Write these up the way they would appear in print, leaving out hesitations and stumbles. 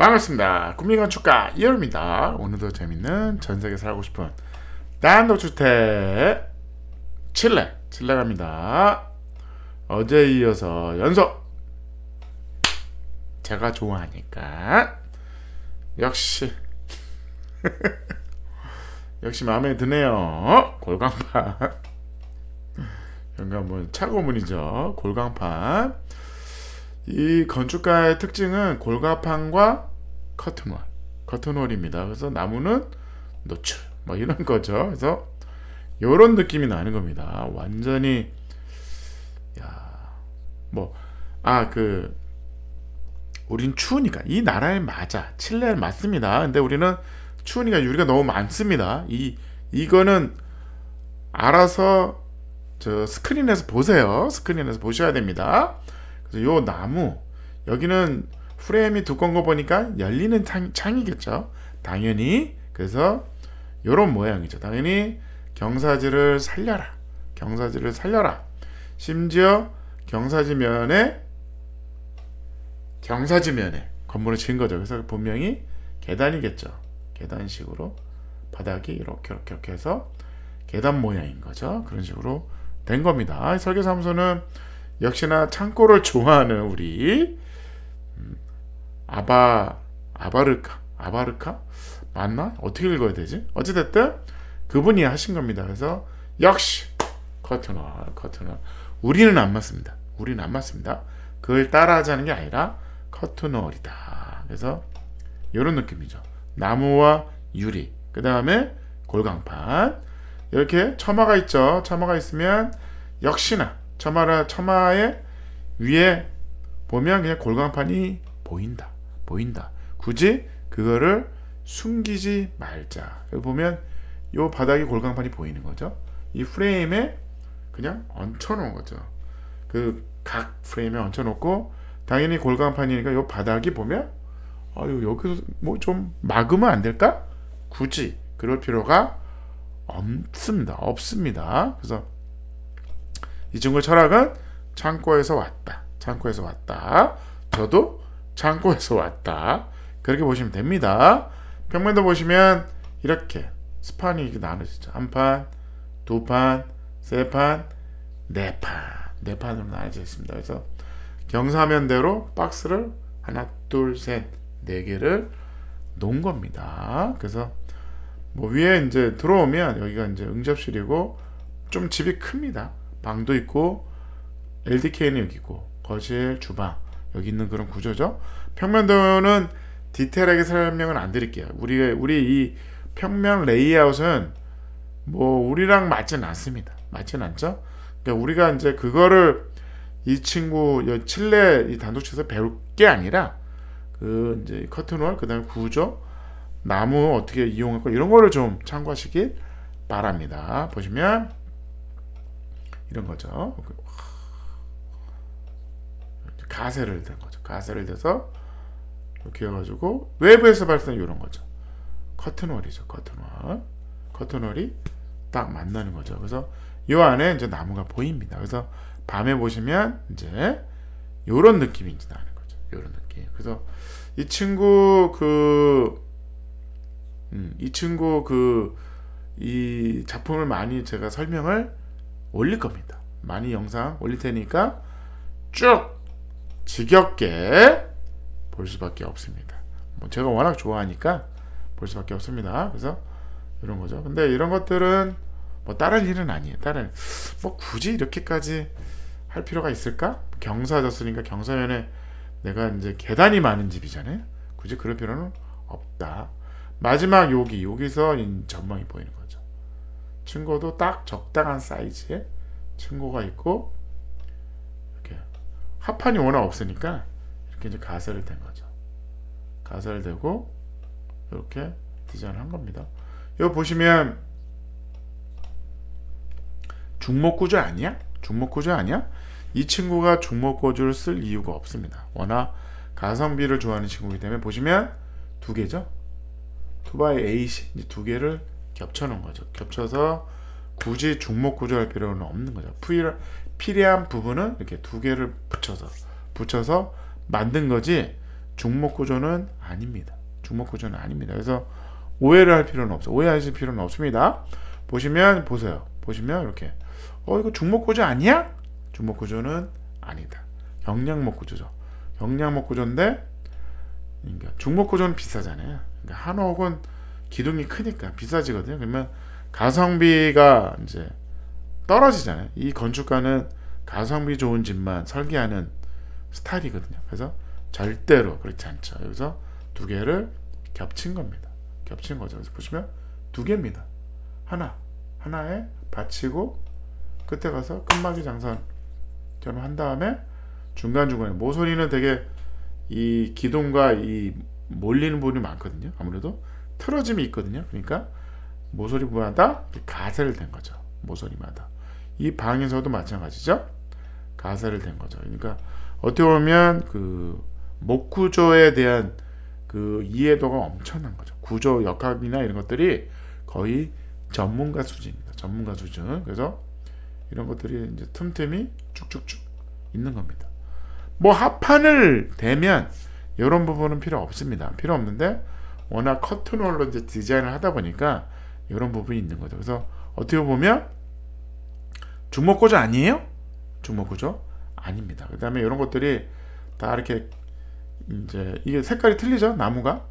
반갑습니다. 국민건축가 이열입니다. 오늘도 재밌는 전세계 살고 싶은 단독주택 칠레 갑니다. 어제에 이어서 연속 제가 좋아하니까 역시 역시 마음에 드네요. 골강판 여기가 뭐 차고문이죠. 골강판. 이 건축가의 특징은 골강판과 커튼월입니다. 그래서 나무는 노출 뭐 이런 거죠. 그래서 요런 느낌이 나는 겁니다. 완전히 우린 추우니까 이 나라에 맞아. 칠레 맞습니다. 근데 우리는 추우니까 유리가 너무 많습니다. 이거는 알아서 저 스크린에서 보세요. 스크린에서 보셔야 됩니다. 그래서 요 나무 여기는 프레임이 두꺼운 거 보니까 열리는 창이겠죠. 당연히. 그래서 요런 모양이죠. 당연히 경사지를 살려라. 심지어 경사지면에 건물을 지은 거죠. 그래서 분명히 계단이겠죠. 계단식으로 바닥이 이렇게 해서 계단 모양인 거죠. 그런 식으로 된 겁니다. 설계사무소는 역시나 창고를 좋아하는 우리 아바르카 맞나? 어떻게 읽어야 되지? 어찌됐든 그분이 하신 겁니다. 그래서 역시 커튼월 우리는 안 맞습니다. 그걸 따라하자는 게 아니라 커튼월이다. 그래서 이런 느낌이죠. 나무와 유리, 그 다음에 골강판, 이렇게 처마가 있죠. 처마가 있으면 역시나 처마의 위에 보면 그냥 골강판이 보인다. 굳이 그거를 숨기지 말자. 여기 보면 요 바닥에 골강판이 보이는 거죠. 이 프레임에 그냥 얹혀놓은 거죠. 그 각 프레임에 얹혀놓고 당연히 골강판이니까 요 바닥이 보면 여기서 뭐 좀 막으면 안 될까? 굳이 그럴 필요가 없습니다. 그래서 이 친구의 철학은 창고에서 왔다. 저도 창고에서 왔다. 그렇게 보시면 됩니다. 평면도 보시면 이렇게 스판이 이렇게 나눠지죠. 한 판, 두 판, 세 판, 네 판으로 나눠져 있습니다. 그래서 경사면대로 박스를 하나, 둘, 셋, 네 개를 놓은 겁니다. 그래서 뭐 위에 이제 들어오면 여기가 이제 응접실이고 좀 집이 큽니다. 방도 있고 LDK는 여기 있고 거실, 주방 여기 있는 그런 구조죠. 평면도는 디테일하게 설명은 안 드릴게요. 우리 이 평면 레이아웃은 뭐 우리랑 맞진 않습니다. 맞진 않죠. 그러니까 우리가 이제 그거를 이 친구 칠레 이 단독주택에서 배울 게 아니라 그 이제 커튼월 그다음에 구조 나무 어떻게 이용할까 이런 거를 좀 참고하시길 바랍니다. 보시면 이런 거죠. 가세를 댄 거죠. 가세를 대서 이렇게 해가지고 외부에서 발생한 이런 거죠. 커튼월이죠. 커튼월이 딱 만나는 거죠. 그래서 이 안에 이제 나무가 보입니다. 그래서 밤에 보시면 이제 이런 느낌이 이제 나는 거죠. 이런 느낌. 그래서 이 친구 이 작품을 많이 제가 설명을 올릴 겁니다. 많이 영상 올릴 테니까 쭉 지겹게 볼 수밖에 없습니다. 뭐 제가 워낙 좋아하니까 볼 수밖에 없습니다. 그래서 이런 거죠. 근데 이런 것들은 뭐 따를 일은 아니에요. 뭐 굳이 이렇게까지 할 필요가 있을까? 경사졌으니까 경사면에 내가 이제 계단이 많은 집이잖아요. 굳이 그럴 필요는 없다. 마지막 여기서 전망이 보이는 거죠. 층고도 딱 적당한 사이즈의 층고가 있고 이렇게 합판이 워낙 없으니까 이렇게 이제 가설을 댄 거죠. 가설을 대고 이렇게 디자인을 한 겁니다. 이거 보시면 중목구조 아니야? 이 친구가 중목구조를 쓸 이유가 없습니다. 워낙 가성비를 좋아하는 친구이기 때문에 보시면 두 개죠. 2x8이 이제 두 개를 겹쳐놓은 거죠. 겹쳐서 굳이 중목구조 할 필요는 없는 거죠. 필요한 부분은 이렇게 두 개를 붙여서 만든 거지 중목구조는 아닙니다. 중목구조는 아닙니다. 그래서 오해를 할 필요는 없어. 오해하실 필요는 없습니다. 보시면 보세요. 보시면 이렇게 이거 중목구조 아니야? 중목구조는 아니다. 경량목구조죠. 경량목구조인데 그러니까 중목구조는 비싸잖아요. 그러니까 한옥은 기둥이 크니까 비싸지거든요. 그러면 가성비가 이제 떨어지잖아요. 이 건축가는 가성비 좋은 집만 설계하는 스타일이거든요. 그래서 절대로 그렇지 않죠. 여기서 두 개를 겹친 겁니다. 겹친 거죠. 그래서 보시면 두 개입니다. 하나에 받치고 끝에 가서 끝막이 장선처럼 한 다음에 중간중간에 모서리는 되게 이 기둥과 이 몰리는 부분이 많거든요. 아무래도 틀어짐이 있거든요. 그러니까 모서리마다 가세를 댄 거죠. 모서리마다. 이 방에서도 마찬가지죠. 가세를 댄 거죠. 그러니까 어떻게 보면 그 목구조에 대한 그 이해도가 엄청난 거죠. 구조 역학이나 이런 것들이 거의 전문가 수준입니다. 전문가 수준. 그래서 이런 것들이 이제 틈틈이 쭉쭉쭉 있는 겁니다. 뭐 합판을 대면 이런 부분은 필요 없습니다. 필요 없는데 워낙 커튼홀로 이제 디자인을 하다 보니까 이런 부분이 있는 거죠. 그래서 어떻게 보면 중목구조 아니에요? 중목구조 아닙니다. 그 다음에 이런 것들이 다 이렇게 이제 이게 색깔이 틀리죠. 나무가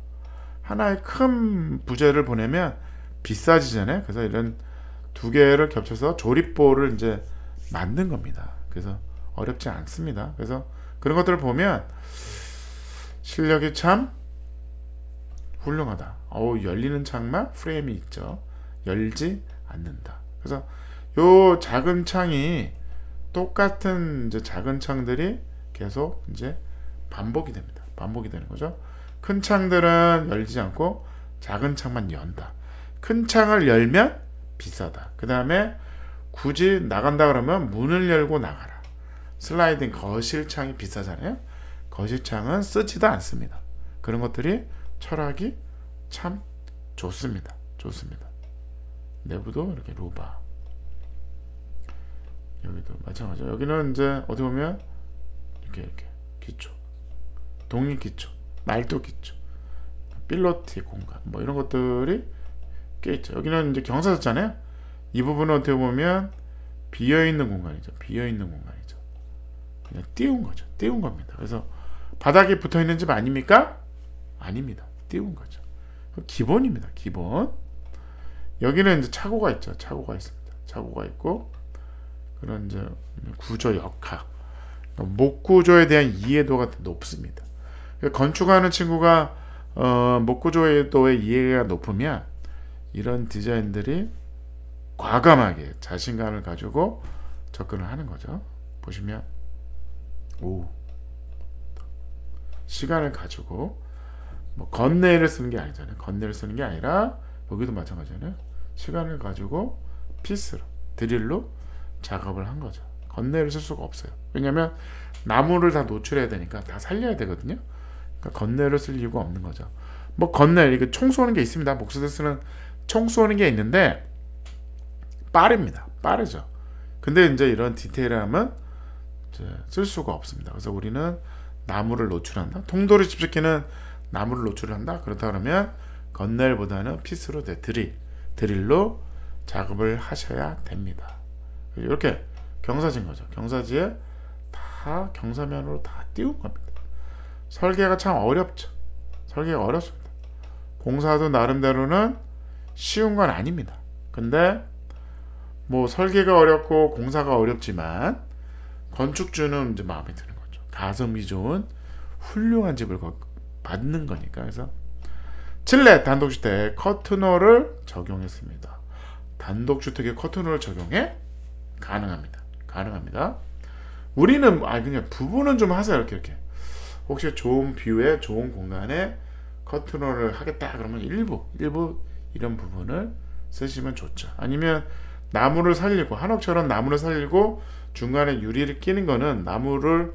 하나의 큰 부재를 보내면 비싸지잖아요. 그래서 이런 두 개를 겹쳐서 조립보를 이제 만든 겁니다. 그래서 어렵지 않습니다. 그래서 그런 것들을 보면 실력이 참 훌륭하다. 열리는 창만 프레임이 있죠. 열지 않는다. 그래서 요 작은 창이 똑같은 이제 작은 창들이 계속 이제 반복이 됩니다. 반복이 되는 거죠. 큰 창들은 열지 않고 작은 창만 연다. 큰 창을 열면 비싸다. 그 다음에 굳이 나간다 그러면 문을 열고 나가라. 슬라이딩 거실창이 비싸잖아요. 거실창은 쓰지도 않습니다. 그런 것들이 철학이 참 좋습니다. 좋습니다. 내부도 이렇게 루바. 여기도 마찬가지죠. 여기는 이제 어떻게 보면 이렇게 기초, 독립 기초, 말도 기초, 필로티 공간 뭐 이런 것들이 꽤 있죠. 여기는 이제 경사 썼잖아요. 이 부분은 어떻게 보면 비어 있는 공간이죠. 비어 있는 공간이죠. 그냥 띄운 거죠. 띄운 겁니다. 그래서 바닥에 붙어 있는 집 아닙니까? 아닙니다. 띄운 거죠. 기본입니다. 기본. 여기는 이제 차고가 있죠. 차고가 있습니다. 차고가 있고 그런 이제 구조 역학, 목구조에 대한 이해도가 높습니다. 건축하는 친구가 목구조의 이해가 높으면 이런 디자인들이 과감하게 자신감을 가지고 접근을 하는 거죠. 보시면 시간을 가지고 뭐 건네를 쓰는 게 아니잖아요. 건네를 쓰는 게 아니라 여기도 마찬가지잖아요. 시간을 가지고 피스로 드릴로 작업을 한 거죠. 건네를 쓸 수가 없어요. 왜냐하면 나무를 다 노출해야 되니까 다 살려야 되거든요. 그러니까 건네를 쓸 이유가 없는 거죠. 뭐 건네 이게 총 쏘는 게 있습니다. 목수들 쓰는 총 쏘는 게 있는데 빠릅니다. 빠르죠. 근데 이제 이런 디테일함은 이제 쓸 수가 없습니다. 그래서 우리는 나무를 노출한다. 통도리 집짓기는 나무를 노출한다. 그렇다 그러면 건넬보다는 피스로 드릴로 작업을 하셔야 됩니다. 이렇게 경사진 거죠. 경사지에 다 경사면으로 다 띄운 겁니다. 설계가 참 어렵죠. 설계가 어렵습니다. 공사도 나름대로는 쉬운 건 아닙니다. 근데 뭐 설계가 어렵고 공사가 어렵지만 건축주는 이제 마음에 드는 거죠. 가성비 좋은 훌륭한 집을 받는 거니까. 그래서 칠레 단독주택 커튼홀을 적용했습니다. 단독주택에 커튼홀을 적용해? 가능합니다. 가능합니다. 우리는 그냥 부분은 좀 하세요. 이렇게 혹시 좋은 뷰에 좋은 공간에 커튼홀을 하겠다 그러면 일부 이런 부분을 쓰시면 좋죠. 아니면 나무를 살리고 한옥처럼 나무를 살리고 중간에 유리를 끼는 거는 나무를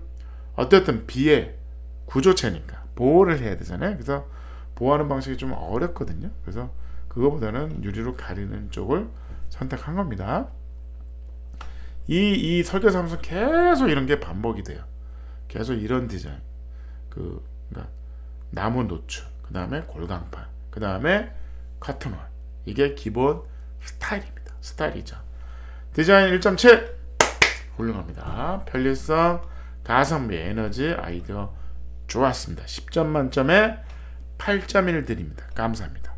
어쨌든 비의 구조체니까 보호를 해야 되잖아요. 그래서 보호하는 방식이 좀 어렵거든요. 그래서 그거보다는 유리로 가리는 쪽을 선택한 겁니다. 이 설계사무소 계속 이런 게 반복이 돼요. 계속 이런 디자인. 그러니까 나무 노출, 그 다음에 골강판, 그 다음에 커튼홀. 이게 기본 스타일입니다. 스타일이죠. 디자인 1.7 훌륭합니다. 편리성, 가성비, 에너지, 아이디어 좋았습니다. 10점 만점에 8.1 드립니다. 감사합니다.